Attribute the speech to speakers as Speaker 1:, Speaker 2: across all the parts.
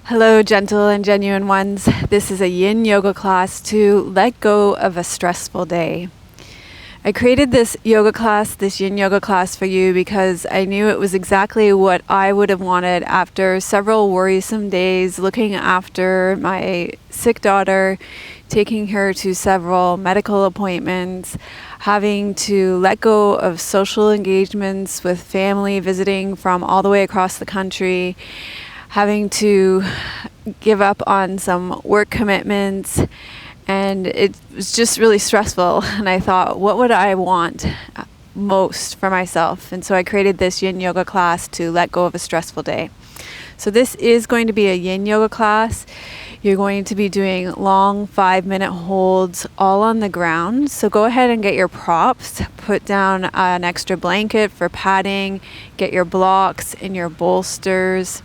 Speaker 1: Hello, gentle and genuine ones. This is a yin yoga class to let go of a stressful day. I created this yin yoga class for you because I knew it was exactly what I would have wanted after several worrisome days looking after my sick daughter, taking her to several medical appointments, having to let go of social engagements with family visiting from all the way across the country, having to give up on some work commitments, and it was just really stressful. And I thought, what would I want most for myself? And so I created this yin yoga class to let go of a stressful day. So this is going to be a yin yoga class. You're going to be doing long 5-minute holds all on the ground. So go ahead and get your props, put down an extra blanket for padding, get your blocks and your bolsters.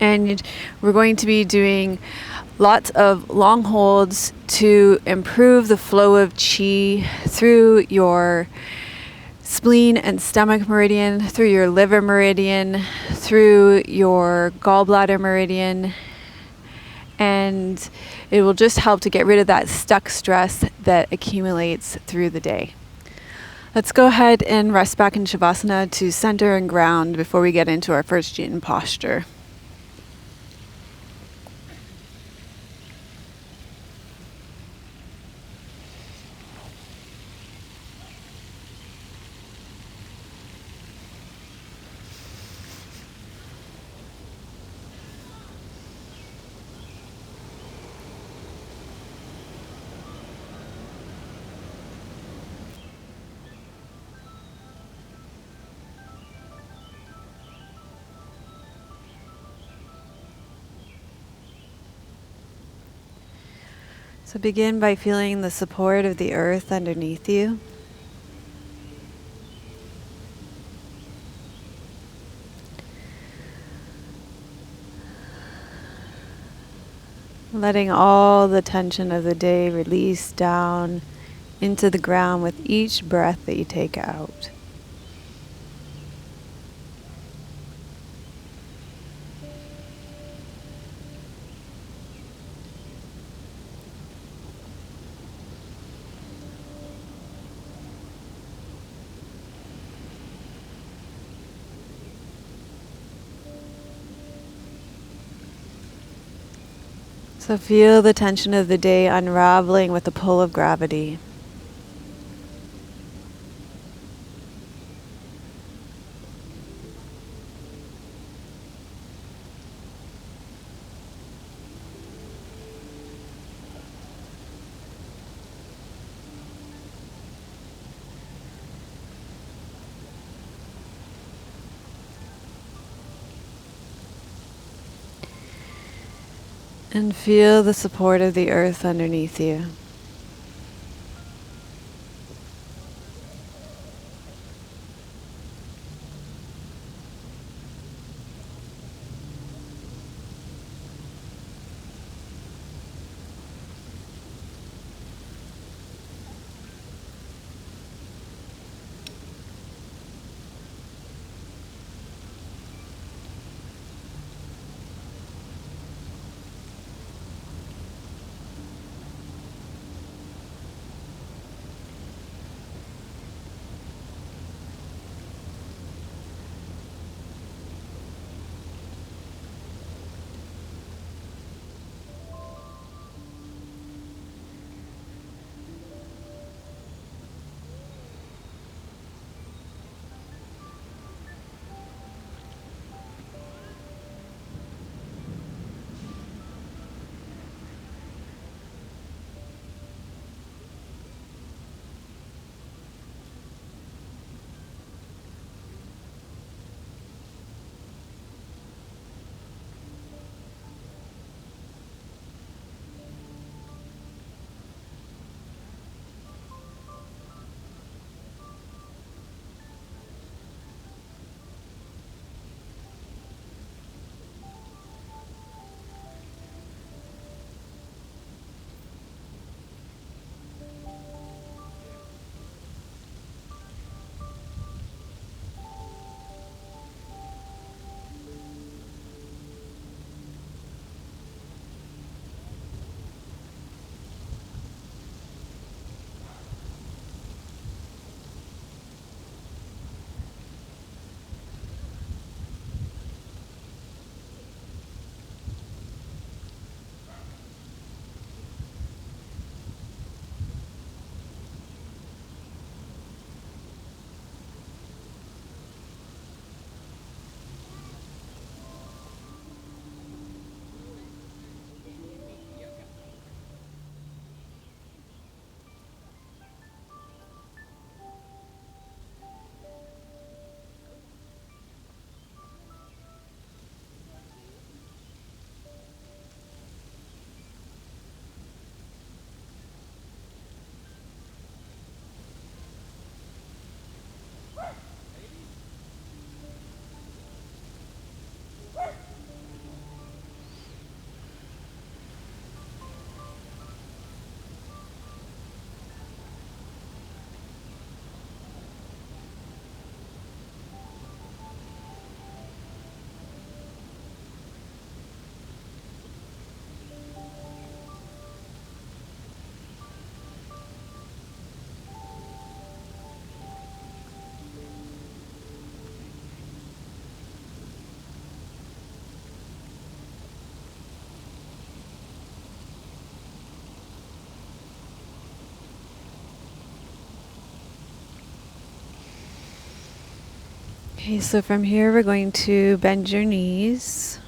Speaker 1: And we're going to be doing lots of long holds to improve the flow of qi through your spleen and stomach meridian, through your liver meridian, through your gallbladder meridian. And it will just help to get rid of that stuck stress that accumulates through the day. Let's go ahead and rest back in shavasana to center and ground before we get into our first yin posture. So begin by feeling the support of the earth underneath you. Letting all the tension of the day release down into the ground with each breath that you take out. So feel the tension of the day unraveling with the pull of gravity. And feel the support of the earth underneath you. Okay, so from here we're going to bend your knees,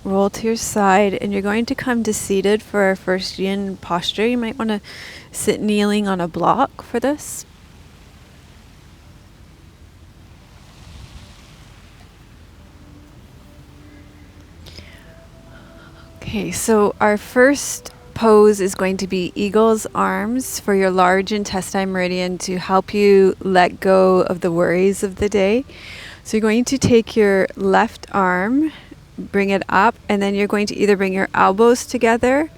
Speaker 1: roll to your side, and you're going to come to seated for our first yin posture. You might want to sit kneeling on a block for this. Okay, so our first pose is going to be eagle's arms for your large intestine meridian to help you let go of the worries of the day. So you're going to take your left arm, bring it up, and then you're going to either bring your elbows together,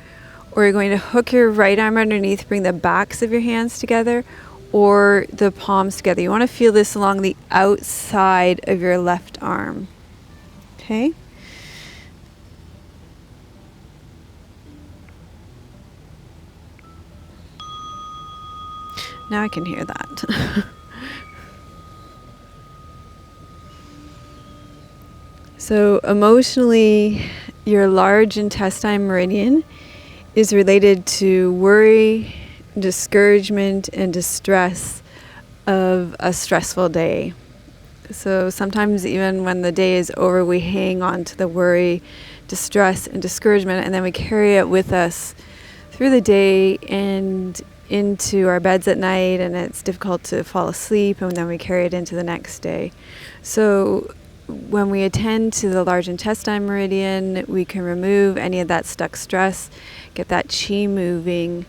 Speaker 1: or you're going to hook your right arm underneath, bring the backs of your hands together, or the palms together. You want to feel this along the outside of your left arm. Okay? Now I can hear that. So emotionally, your large intestine meridian is related to worry, discouragement, and distress of a stressful day. So sometimes even when the day is over, we hang on to the worry, distress, and discouragement, and then we carry it with us through the day and into our beds at night, and it's difficult to fall asleep, and then we carry it into the next day. So when we attend to the large intestine meridian, we can remove any of that stuck stress, get that chi moving,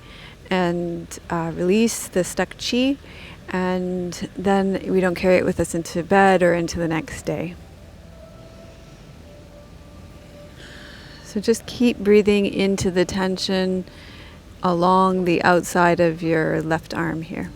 Speaker 1: and release the stuck chi, and then we don't carry it with us into bed or into the next day. So just keep breathing into the tension along the outside of your left arm here.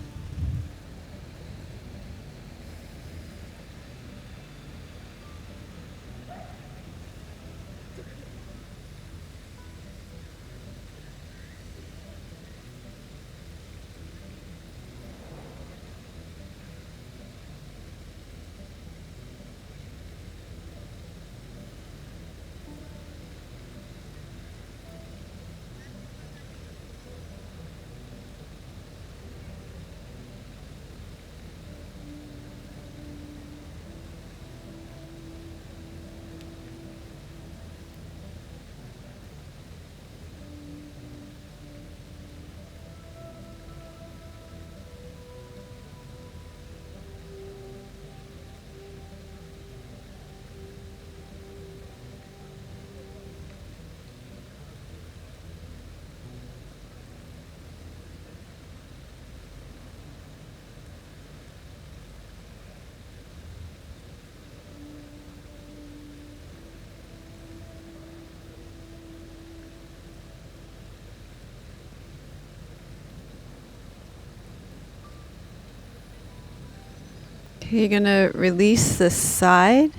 Speaker 1: You're going to release the side.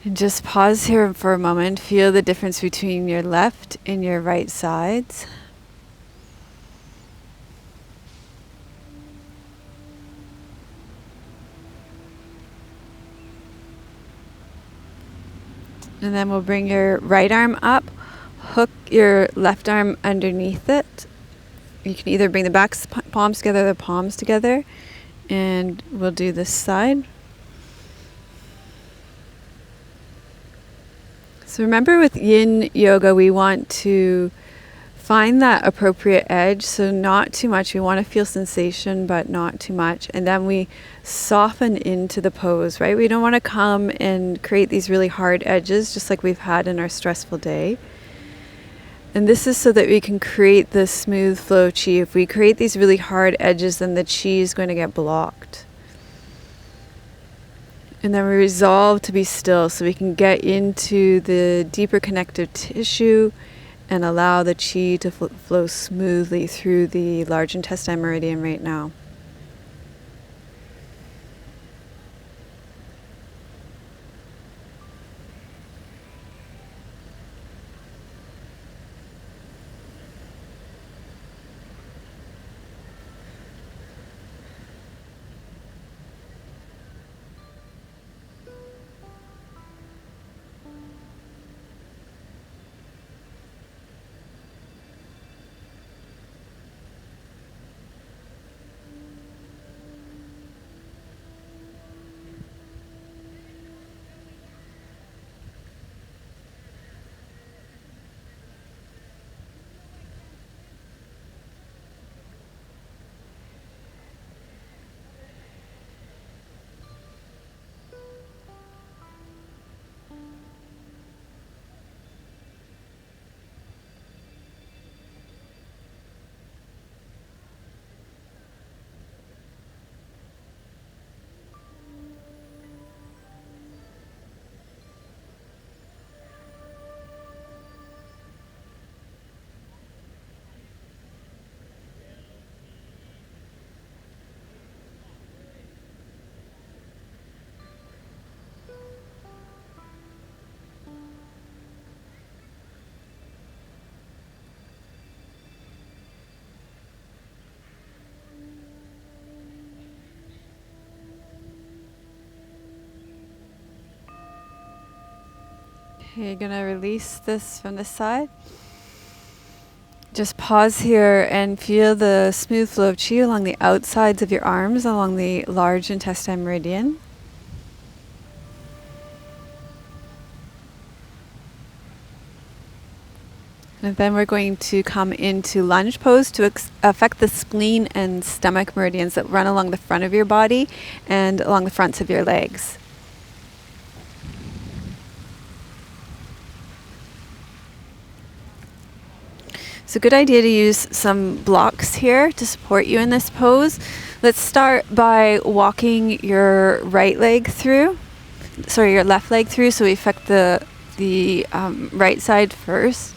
Speaker 1: And just pause here for a moment. Feel the difference between your left and your right sides. And then we'll bring your right arm up, hook your left arm underneath it. You can either bring the back palms together or the palms together. And we'll do this side. So remember, with yin yoga, we want to find that appropriate edge. So not too much. We want to feel sensation, but not too much. And then we soften into the pose, right? We don't want to come and create these really hard edges, just like we've had in our stressful day. And this is so that we can create the smooth flow chi. If we create these really hard edges, then the chi is going to get blocked. And then we resolve to be still so we can get into the deeper connective tissue and allow the chi to flow smoothly through the large intestine meridian right now. You're going to release this from this side. Just pause here and feel the smooth flow of chi along the outsides of your arms, along the large intestine meridian. And then we're going to come into lunge pose to affect the spleen and stomach meridians that run along the front of your body and along the fronts of your legs. It's a good idea to use some blocks here to support you in this pose. Let's start by walking your right leg through, your left leg through, so we affect the right side first.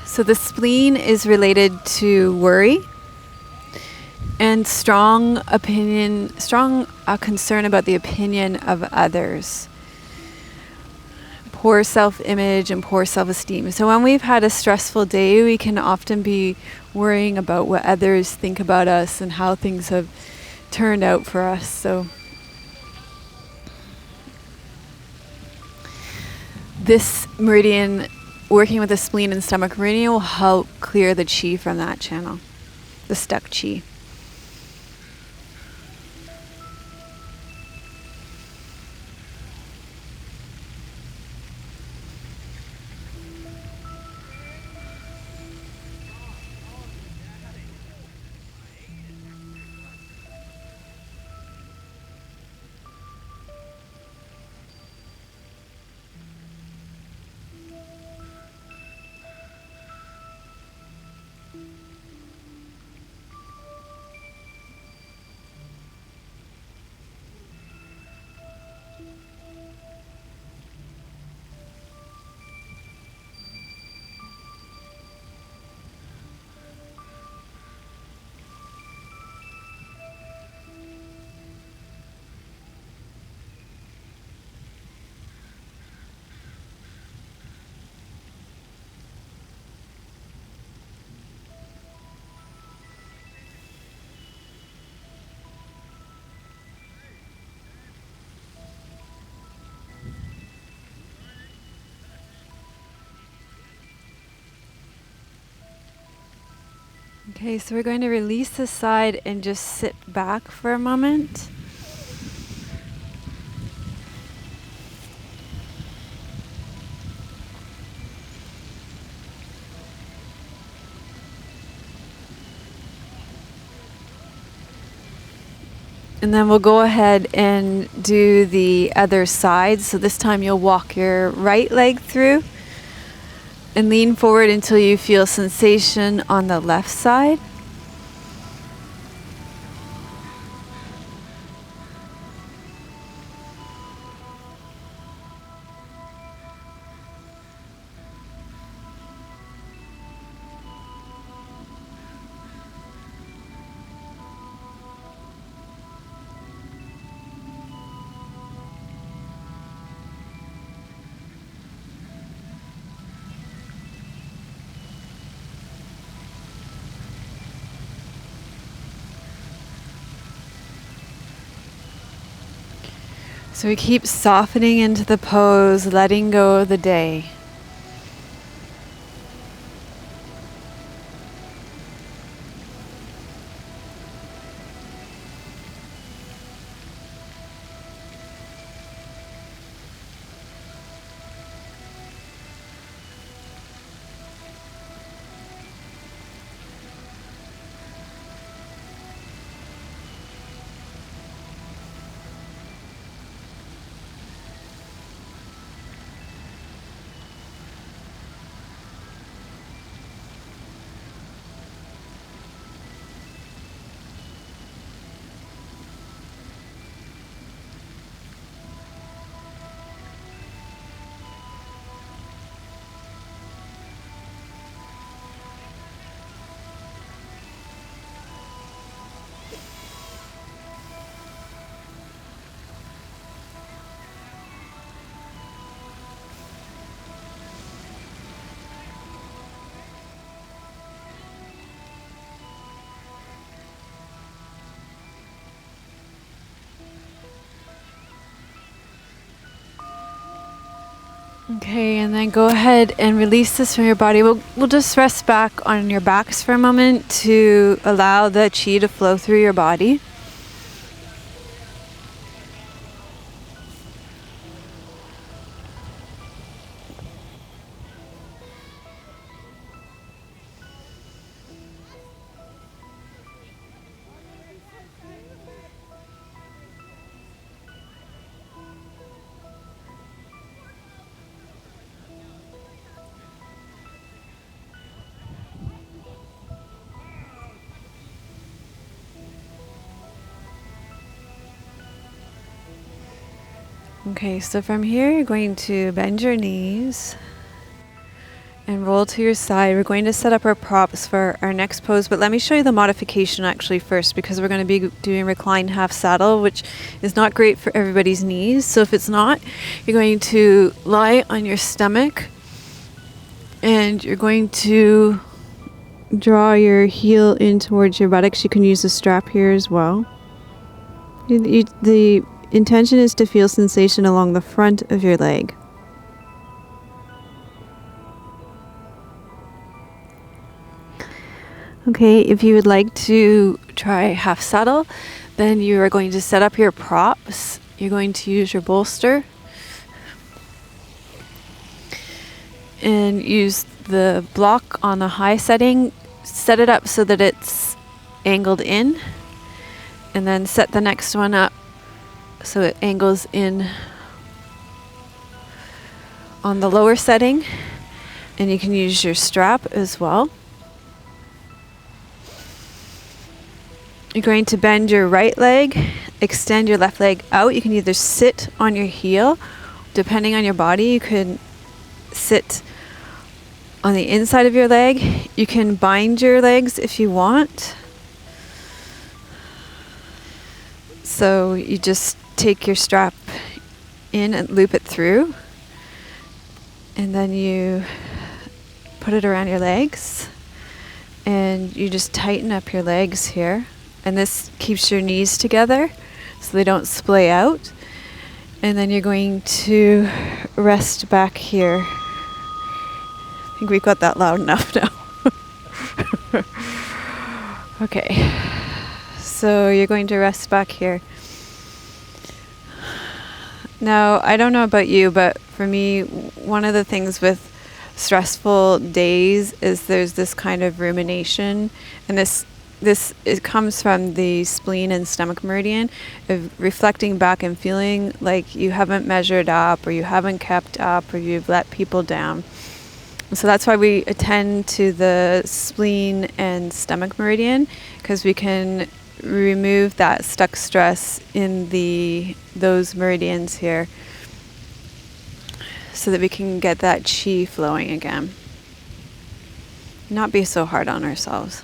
Speaker 1: So the spleen is related to worry and strong concern about the opinion of others. Poor self-image and poor self-esteem. So when we've had a stressful day, we can often be worrying about what others think about us and how things have turned out for us. So this meridian, working with the spleen and stomach meridian, will help clear the chi from that channel, the stuck chi. Okay, so we're going to release the side and just sit back for a moment. And then we'll go ahead and do the other side. So this time you'll walk your right leg through and lean forward until you feel sensation on the left side. So we keep softening into the pose, letting go of the day. Okay, and then go ahead and release this from your body. We'll just rest back on your backs for a moment to allow the chi to flow through your body. Okay, so from here you're going to bend your knees and roll to your side. We're going to set up our props for our next pose, but let me show you the modification actually first, because we're going to be doing reclined half saddle, which is not great for everybody's knees. So if it's not, you're going to lie on your stomach and you're going to draw your heel in towards your buttocks. You can use a strap here as well. The intention is to feel sensation along the front of your leg. Okay, if you would like to try half saddle, then you are going to set up your props. You're going to use your bolster and use the block on the high setting. Set it up so that it's angled in, and then set the next one up so it angles in on the lower setting, and you can use your strap as well. You're going to bend your right leg, extend your left leg out. You can either sit on your heel, depending on your body. You can sit on the inside of your leg. You can bind your legs if you want. So you just take your strap in and loop it through, and then you put it around your legs, and you just tighten up your legs here, and this keeps your knees together so they don't splay out. And then you're going to rest back here. I think we've got that loud enough now. Okay, so you're going to rest back here. Now, I don't know about you, but for me, one of the things with stressful days is there's this kind of rumination, and it comes from the spleen and stomach meridian, of reflecting back and feeling like you haven't measured up, or you haven't kept up, or you've let people down. So that's why we attend to the spleen and stomach meridian, because we can remove that stuck stress in those meridians here, so that we can get that chi flowing again. Not be so hard on ourselves.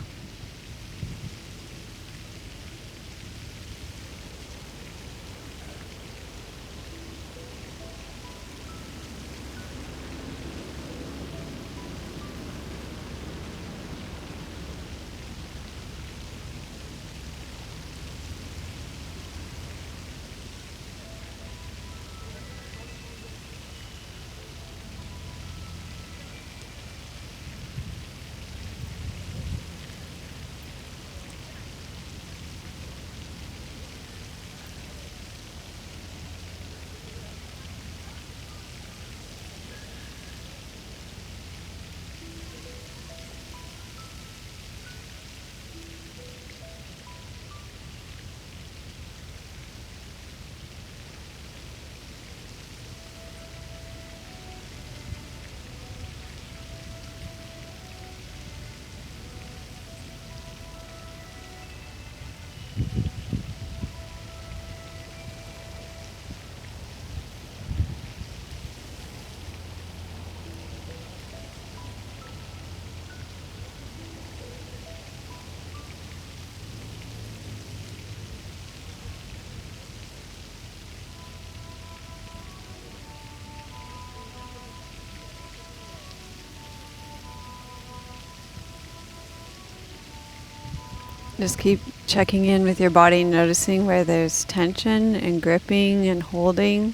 Speaker 1: Just keep checking in with your body, noticing where there's tension and gripping and holding.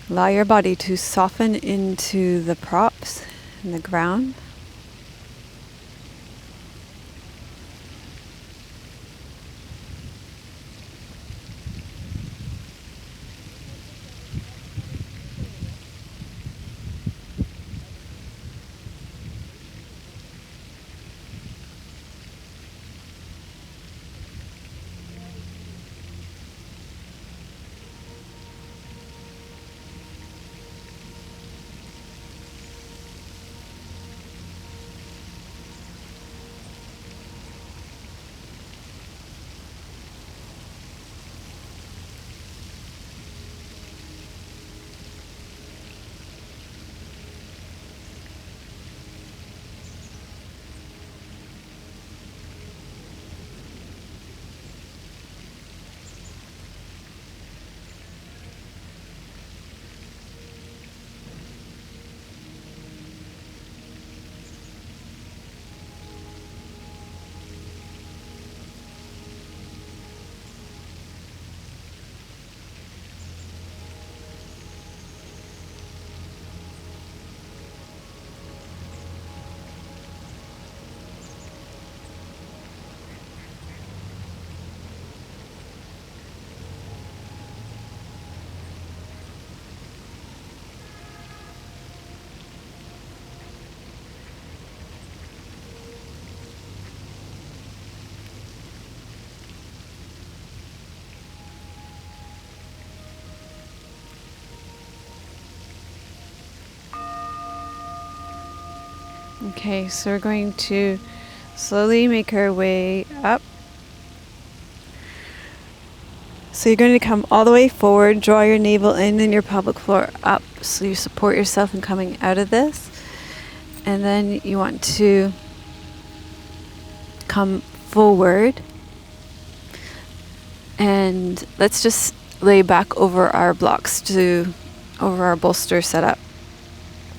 Speaker 1: Allow your body to soften into the props and the ground. Okay, so we're going to slowly make our way up. So you're going to come all the way forward, draw your navel in and your pelvic floor up so you support yourself in coming out of this. And then you want to come forward. And let's just lay back over our blocks over our bolster setup.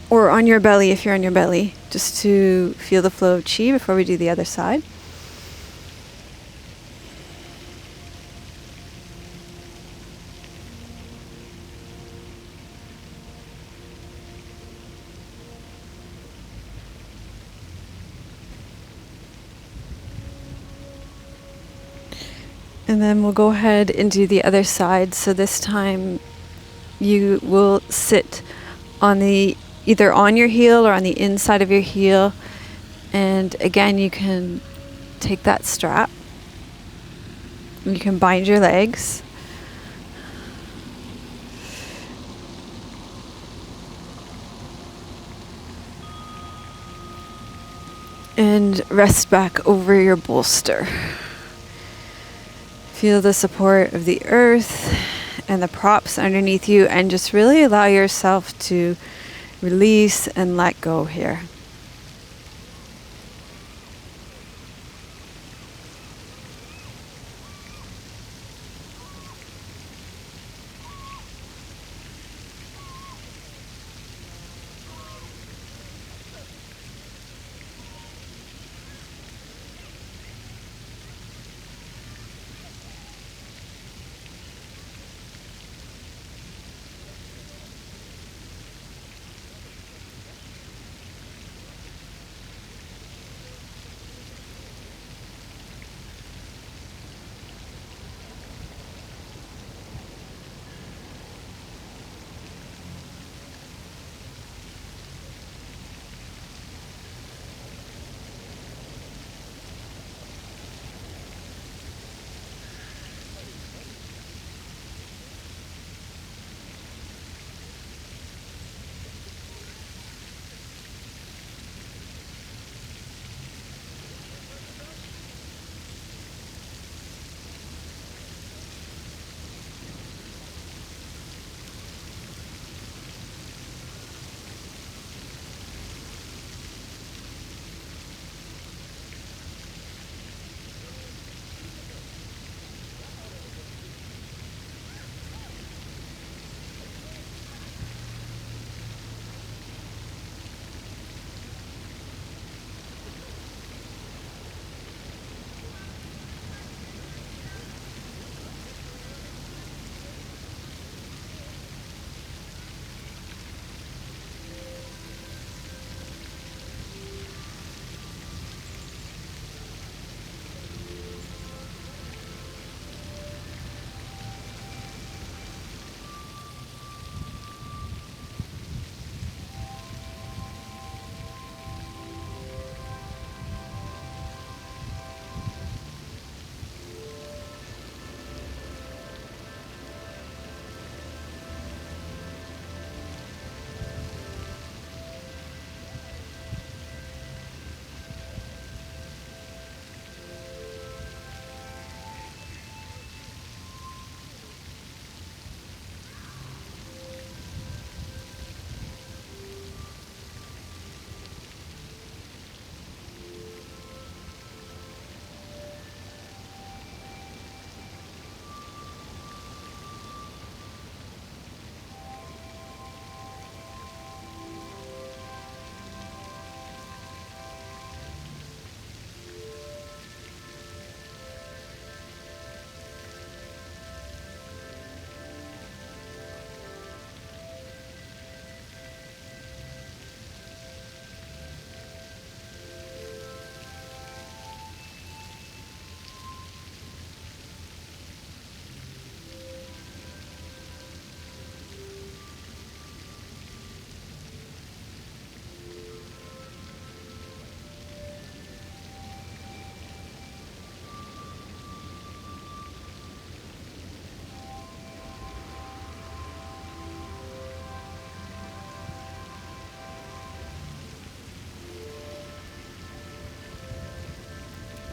Speaker 1: Or on your belly if you're on your belly, just to feel the flow of chi before we do the other side. And then we'll go ahead and do the other side. So this time you will sit on either on your heel or on the inside of your heel. And again, you can take that strap. You can bind your legs. And rest back over your bolster. Feel the support of the earth and the props underneath you, and just really allow yourself to release and let go here.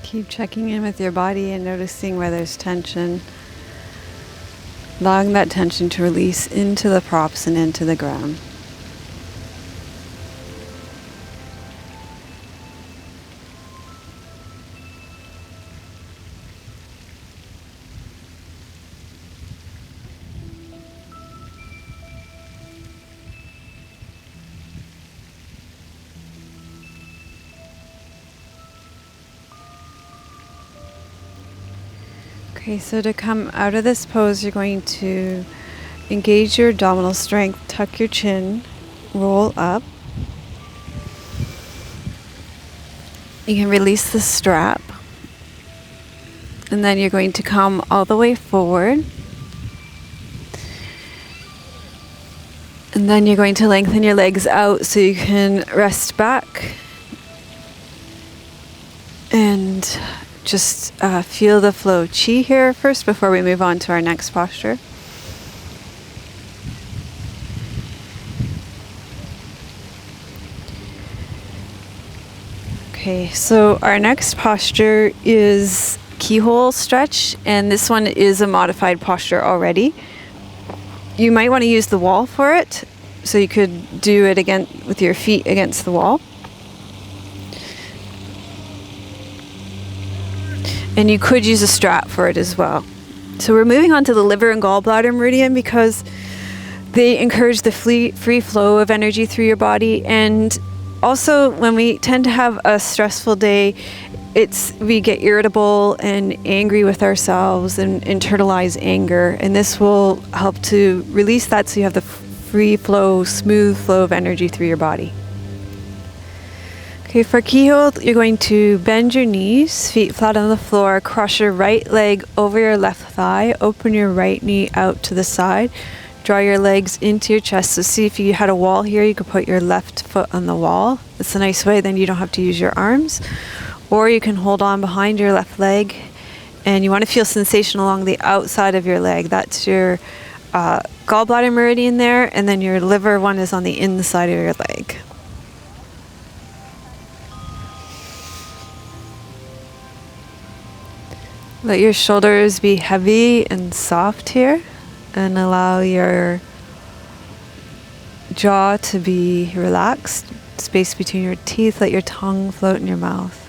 Speaker 1: Keep checking in with your body and noticing where there's tension. Allowing that tension to release into the props and into the ground. Okay, so to come out of this pose, you're going to engage your abdominal strength, tuck your chin, roll up. You can release the strap. And then you're going to come all the way forward. And then you're going to lengthen your legs out so you can rest back. And just feel the flow of chi here first before we move on to our next posture. Okay, so our next posture is Keyhole stretch, and this one is a modified posture already. You might want to use the wall for it, so you could do it again with your feet against the wall. And you could use a strap for it as well. So we're moving on to the liver and gallbladder meridian because they encourage the free flow of energy through your body. And also when we tend to have a stressful day, we get irritable and angry with ourselves and internalize anger. And this will help to release that so you have the free flow, smooth flow of energy through your body. Okay, for Keyhole, you're going to bend your knees, feet flat on the floor, cross your right leg over your left thigh, open your right knee out to the side, draw your legs into your chest. So see, if you had a wall here, you could put your left foot on the wall. It's a nice way, then you don't have to use your arms. Or you can hold on behind your left leg, and you want to feel sensation along the outside of your leg. That's your gallbladder meridian there, and then your liver one is on the inside of your leg. Let your shoulders be heavy and soft here, and allow your jaw to be relaxed. Space between your teeth, let your tongue float in your mouth.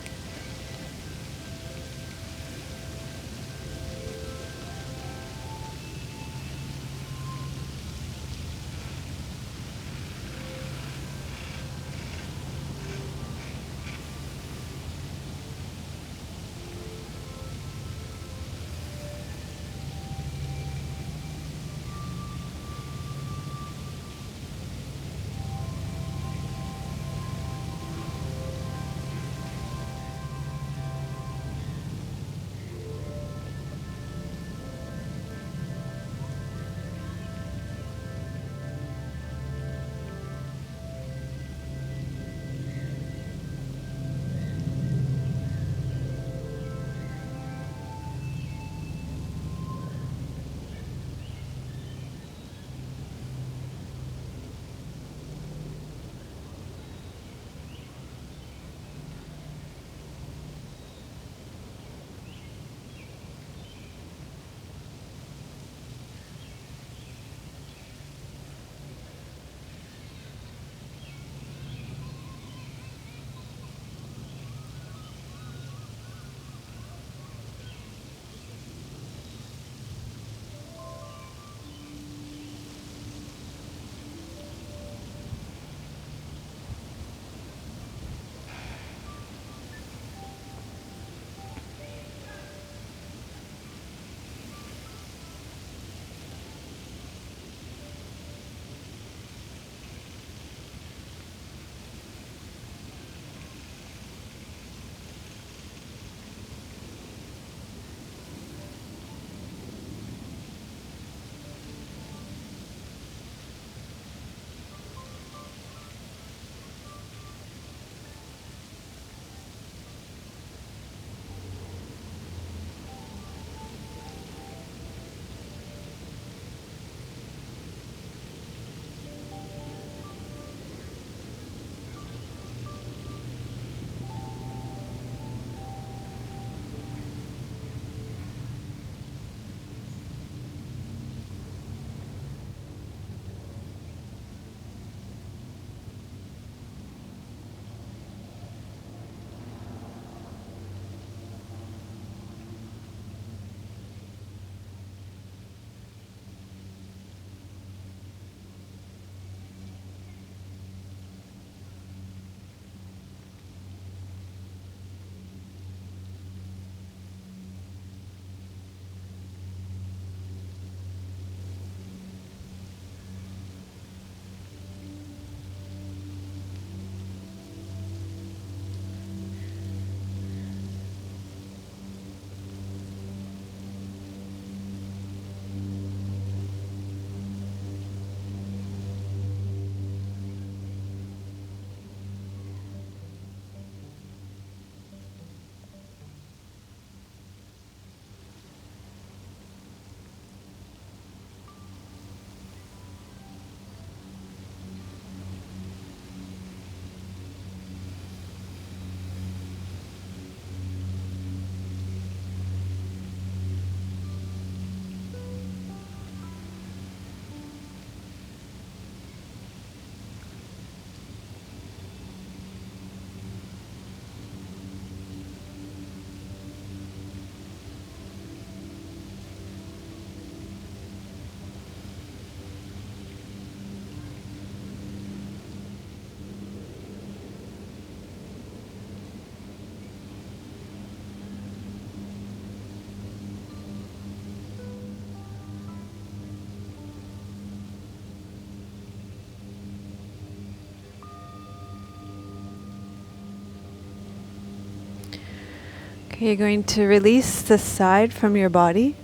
Speaker 1: Okay, you're going to release the side from your body.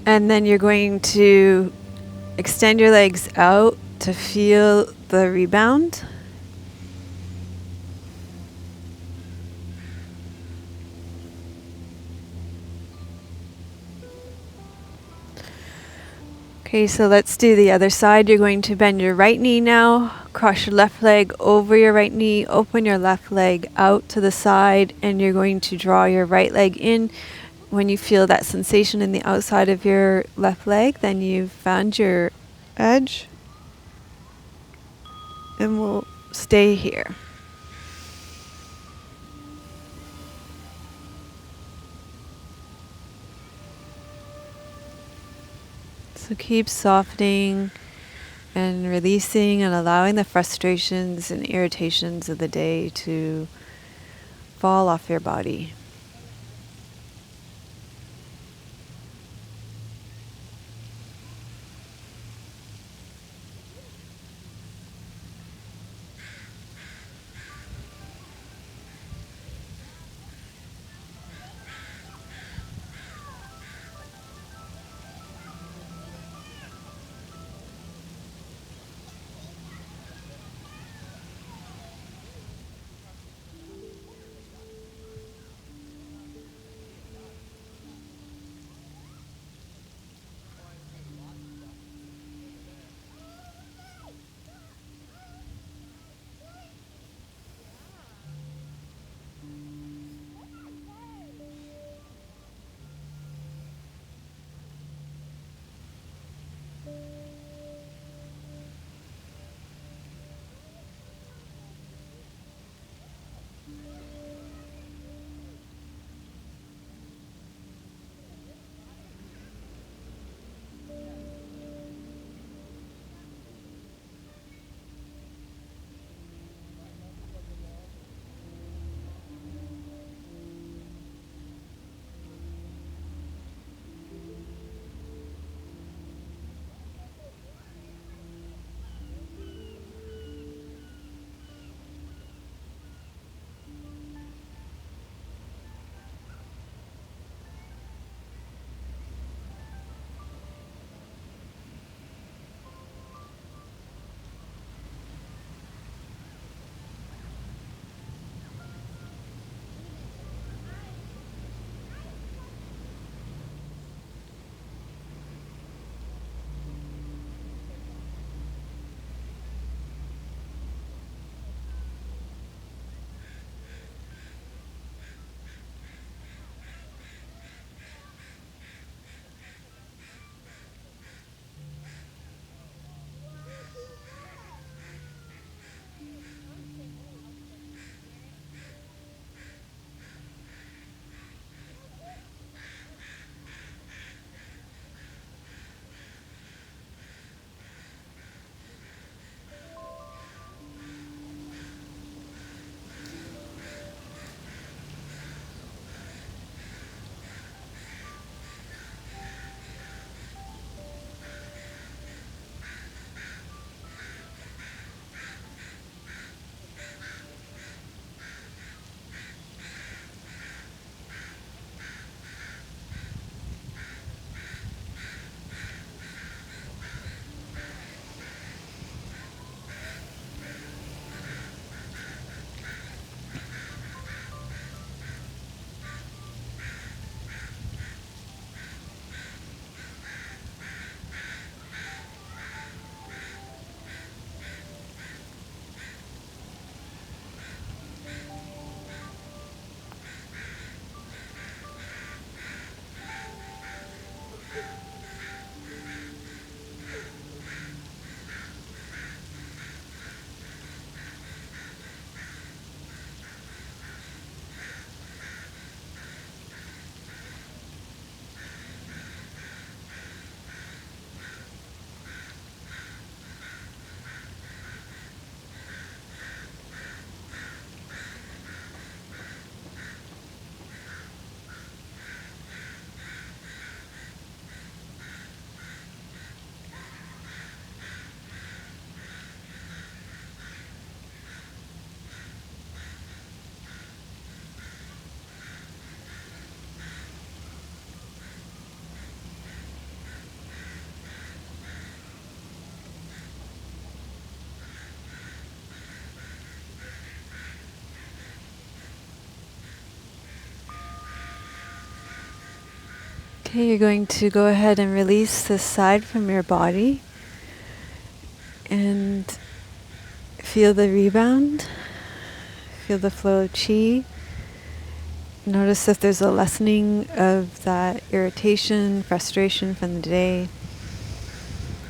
Speaker 1: And then you're going to extend your legs out to feel the rebound. Okay, so let's do the other side. You're going to bend your right knee now, cross your left leg over your right knee, open your left leg out to the side, and you're going to draw your right leg in. When you feel that sensation in the outside of your left leg, then you've found your edge, and we'll stay here. So keep softening and releasing and allowing the frustrations and irritations of the day to fall off your body. Okay, you're going to go ahead and release this side from your body and feel the rebound. Feel the flow of chi. Notice if there's a lessening of that irritation, frustration from the day.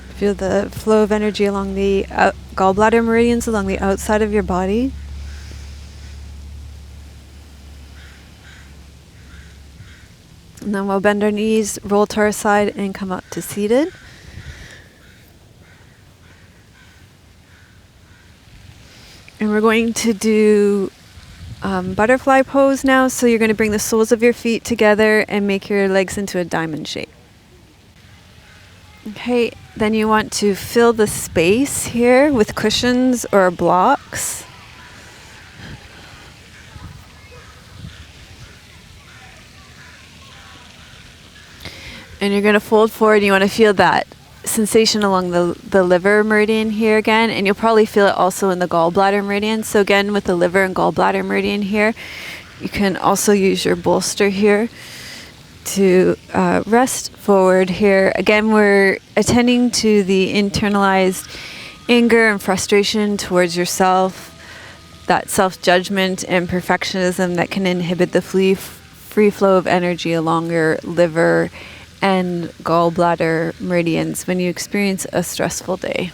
Speaker 1: Feel the flow of energy along the gallbladder meridians along the outside of your body. And then we'll bend our knees, roll to our side, and come up to seated. And we're going to do butterfly pose now. So you're going to bring the soles of your feet together and make your legs into a diamond shape. Okay, then you want to fill the space here with cushions or blocks. And you're going to fold forward. You want to feel that sensation along the liver meridian here again, and you'll probably feel it also in the gallbladder meridian. So again, with the liver and gallbladder meridian here, you can also use your bolster here to rest forward here. Again, we're attending to the internalized anger and frustration towards yourself, that self-judgment and perfectionism that can inhibit the free flow of energy along your liver and gallbladder meridians when you experience a stressful day.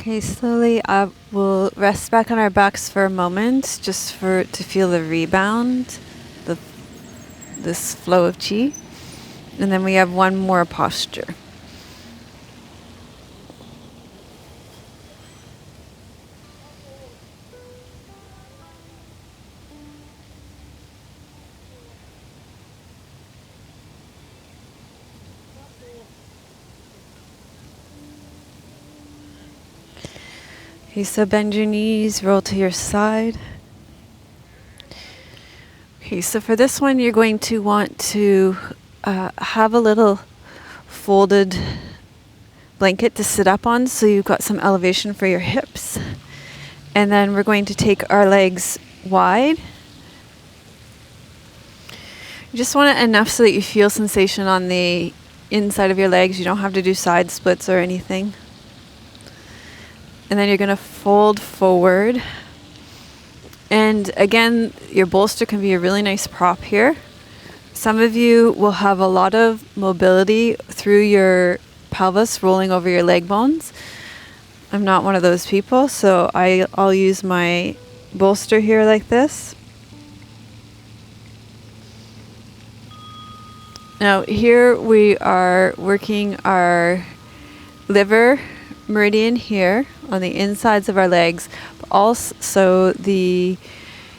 Speaker 1: Okay, slowly we'll rest back on our backs for a moment, just to feel the rebound, this flow of chi. And then we have one more posture. Okay, so bend your knees, roll to your side. Okay, so for this one, you're going to want to have a little folded blanket to sit up on, so you've got some elevation for your hips. And then we're going to take our legs wide. You just want it enough so that you feel sensation on the inside of your legs. You don't have to do side splits or anything. And then you're going to fold forward. And again, your bolster can be a really nice prop here. Some of you will have a lot of mobility through your pelvis rolling over your leg bones. I'm not one of those people, so I'll use my bolster here like this. Now here we are working our liver meridian here on the insides of our legs, but also the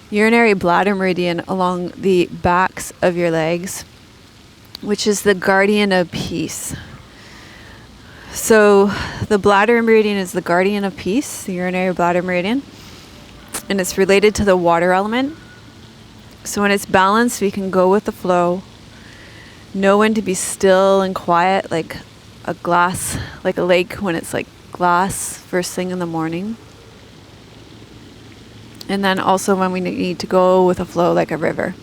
Speaker 1: urinary bladder meridian along the backs of your legs, which is the guardian of peace. So the bladder meridian is the guardian of peace, the urinary bladder meridian, and it's related to the water element. So when it's balanced, we can go with the flow, know when to be still and quiet, like a glass, like a lake when it's like glass first thing in the morning. And then also when we need to go with a flow like a river.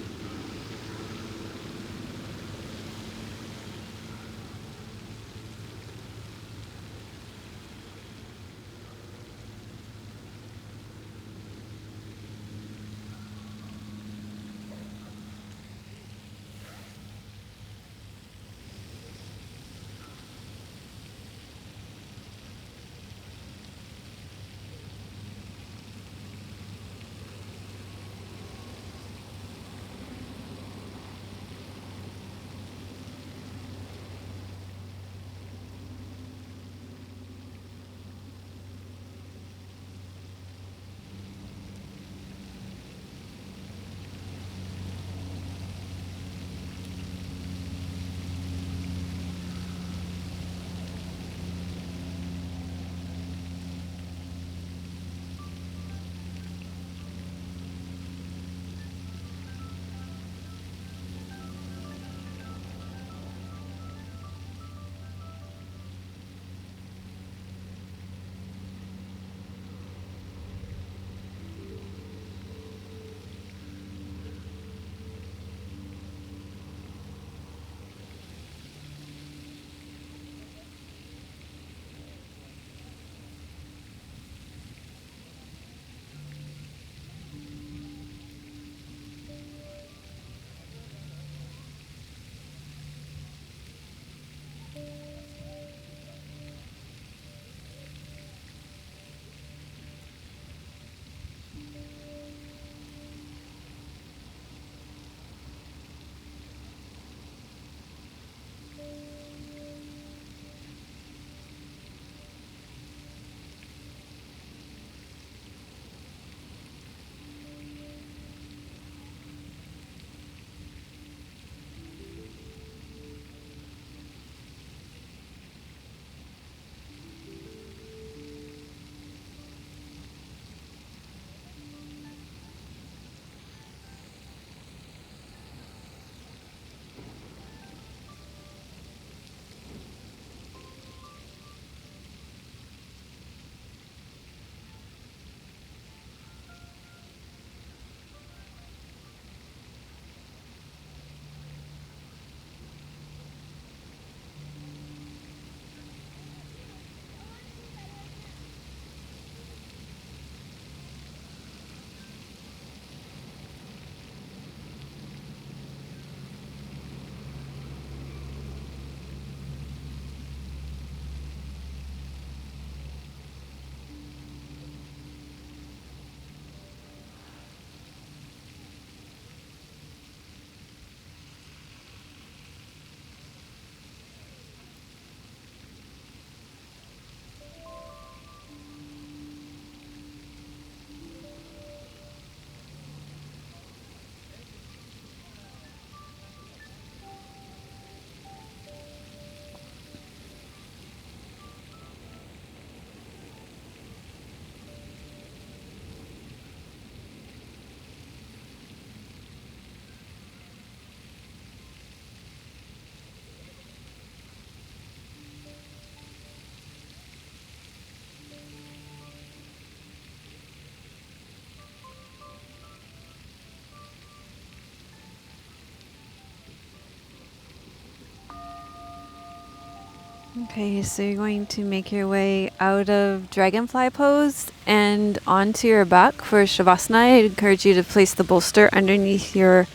Speaker 1: Okay, so you're going to make your way out of Dragonfly pose and onto your back for shavasana. I encourage you to place the bolster underneath your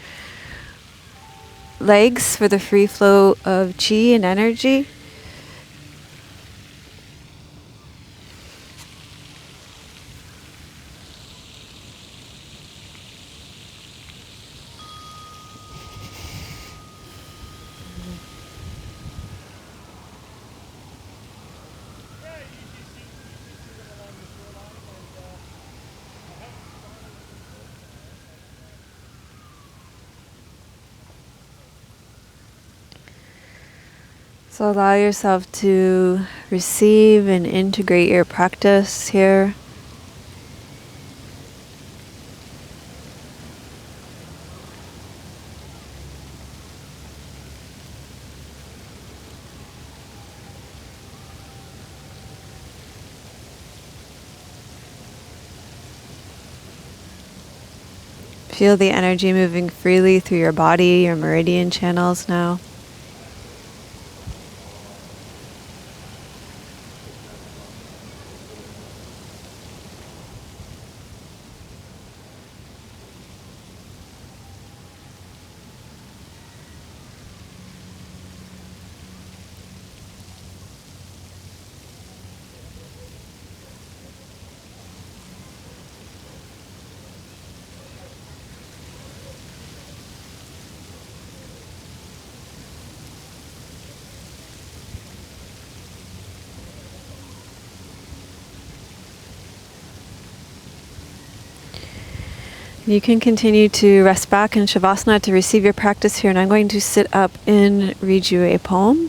Speaker 1: legs for the free flow of chi and energy. So allow yourself to receive and integrate your practice here. Feel the energy moving freely through your body, your meridian channels now. You can continue to rest back in shavasana to receive your practice here, and I'm going to sit up and read you a poem.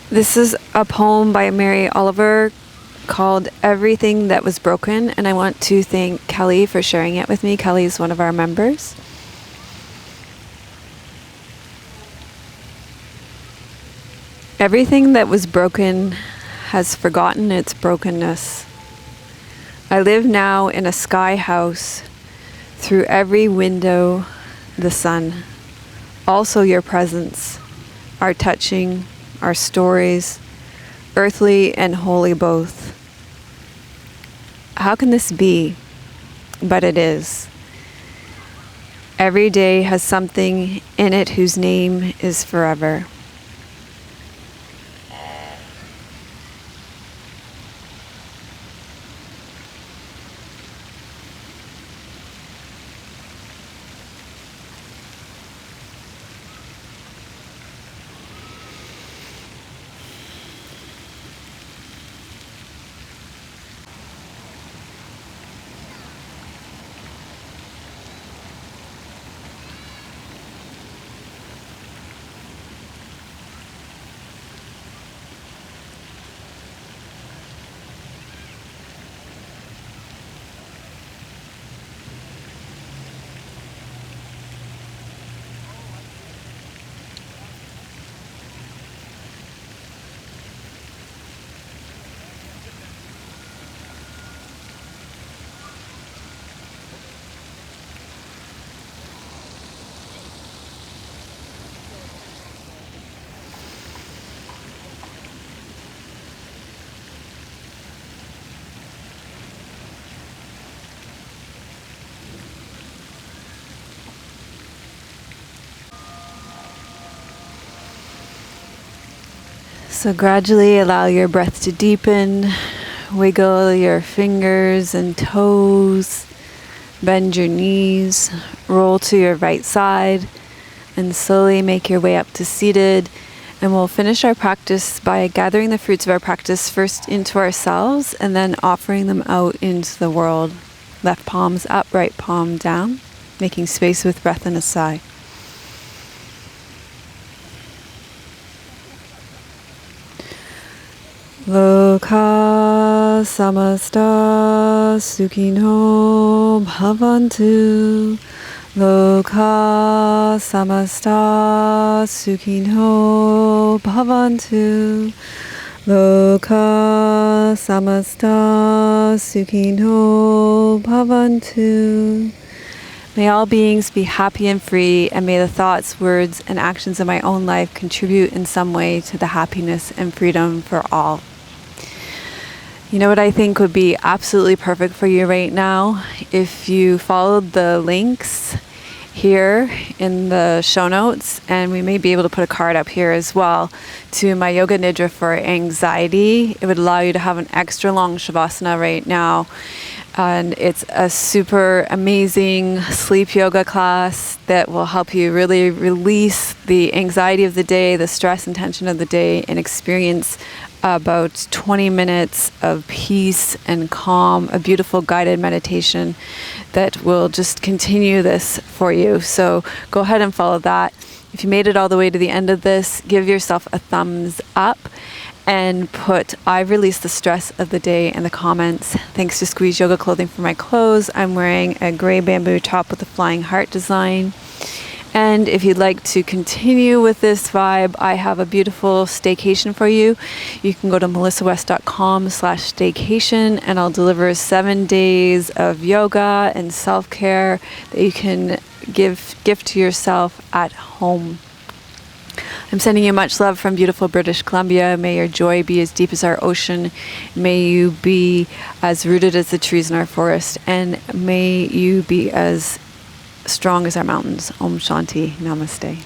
Speaker 1: This is a poem by Mary Oliver called Everything That Was Broken, and I want to thank Kelly for sharing it with me. Kelly is one of our members. Everything that was broken has forgotten its brokenness. I live now in a sky house, through every window the sun. Also your presence, our touching, our stories, earthly and holy both. How can this be? But it is. Every day has something in it whose name is forever. So gradually allow your breath to deepen. Wiggle your fingers and toes. Bend your knees. Roll to your right side. And slowly make your way up to seated. And we'll finish our practice by gathering the fruits of our practice first into ourselves and then offering them out into the world. Left palms up, right palm down. Making space with breath and a sigh. Loka samasta sukhino bhavantu. Loka samasta sukino bhavantu. Loka samasta sukino bhavantu. May all beings be happy and free, and may the thoughts, words, and actions of my own life contribute in some way to the happiness and freedom for all. You know what I think would be absolutely perfect for you right now? If you followed the links here in the show notes, and we may be able to put a card up here as well, to my Yoga Nidra for anxiety. It would allow you to have an extra long shavasana right now. And it's a super amazing sleep yoga class that will help you really release the anxiety of the day, the stress and tension of the day, and experience about 20 minutes of peace and calm, a beautiful guided meditation that will just continue this for you. So go ahead and follow that. If you made it all the way to the end of this, give yourself a thumbs up and put "I've released the stress of the day" in the comments. Thanks to Squeeze Yoga Clothing for my clothes. I'm wearing a gray bamboo top with a flying heart design. And if you'd like to continue with this vibe, I have a beautiful staycation for you. You can go to melissawest.com/staycation, and I'll deliver 7 days of yoga and self-care that you can gift to yourself at home. I'm sending you much love from beautiful British Columbia. May your joy be as deep as our ocean. May you be as rooted as the trees in our forest. And may you be as strong as our mountains. Om Shanti. Namaste.